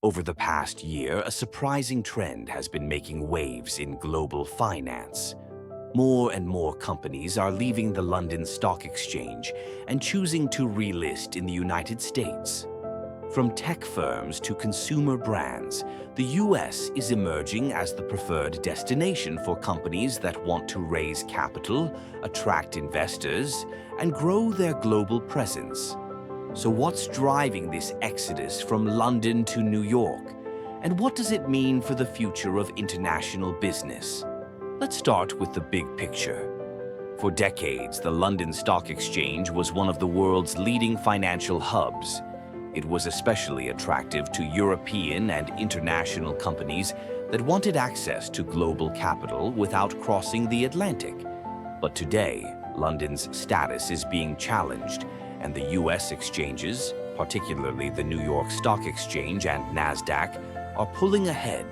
Over the past year, a surprising trend has been making waves in global finance. More and more companies are leaving the London Stock Exchange and choosing to relist in the United States. From tech firms to consumer brands, the US is emerging as the preferred destination for companies that want to raise capital, attract investors, and grow their global presence. So what's driving this exodus from London to New York? And what does it mean for the future of international business? Let's start with the big picture. For decades, the London Stock Exchange was one of the world's leading financial hubs. It was especially attractive to European and international companies that wanted access to global capital without crossing the Atlantic. But today, London's status is being challenged, and the US exchanges, particularly the New York Stock Exchange and NASDAQ, are pulling ahead.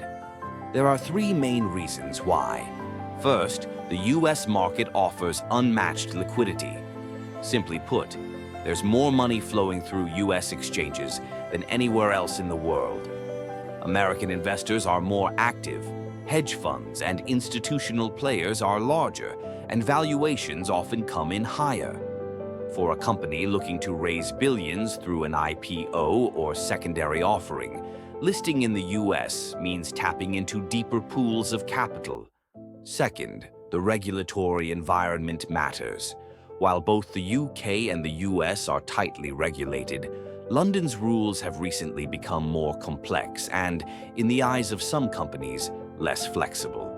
There are three main reasons why. First, the US market offers unmatched liquidity. Simply put, there's more money flowing through US exchanges than anywhere else in the world. American investors are more active, hedge funds and institutional players are larger, and valuations often come in higher. For a company looking to raise billions through an IPO or secondary offering, listing in the US means tapping into deeper pools of capital. Second, the regulatory environment matters. While both the UK and the US are tightly regulated, London's rules have recently become more complex and, in the eyes of some companies, less flexible.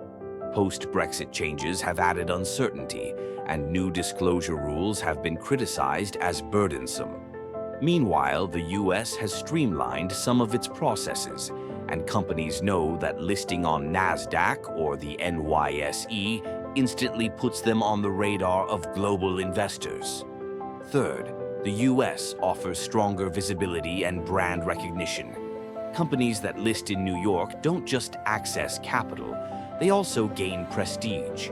Post-Brexit changes have added uncertainty, and new disclosure rules have been criticized as burdensome. Meanwhile, the US has streamlined some of its processes, and companies know that listing on NASDAQ or the NYSE instantly puts them on the radar of global investors. Third, the US offers stronger visibility and brand recognition. Companies that list in New York don't just access capital, they also gain prestige.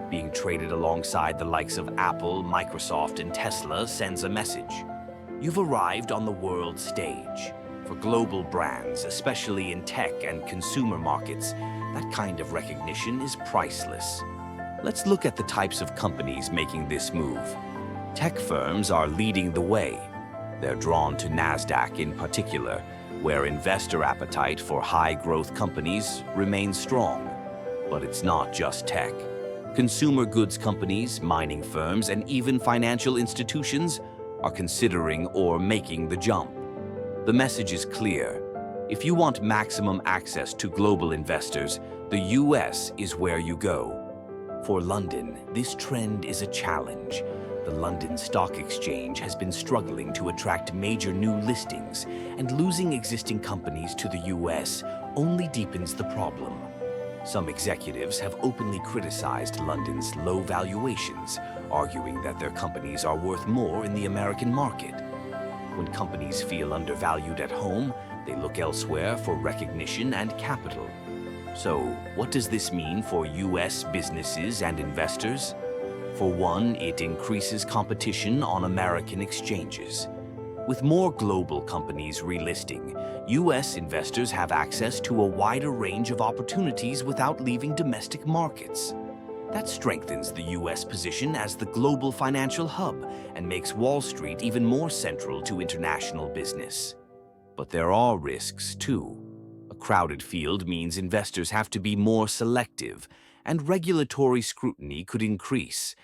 Being traded alongside the likes of Apple, Microsoft, and Tesla sends a message. You've arrived on the world stage. For global brands, especially in tech and consumer markets, that kind of recognition is priceless. Let's look at the types of companies making this move. Tech firms are leading the way. They're drawn to NASDAQ in particular, where investor appetite for high-growth companies remains strong. But it's not just tech. Consumer goods companies, mining firms, and even financial institutions are considering or making the jump. The message is clear. If you want maximum access to global investors, the US is where you go. For London, this trend is a challenge. The London Stock Exchange has been struggling to attract major new listings, and losing existing companies to the US only deepens the problem. Some executives have openly criticized London's low valuations, arguing that their companies are worth more in the American market. When companies feel undervalued at home, they look elsewhere for recognition and capital. So, what does this mean for US businesses and investors? For one, it increases competition on American exchanges. With more global companies relisting, US investors have access to a wider range of opportunities without leaving domestic markets. That strengthens the US position as the global financial hub and makes Wall Street even more central to international business. But there are risks, too. A crowded field means investors have to be more selective, and regulatory scrutiny could increase,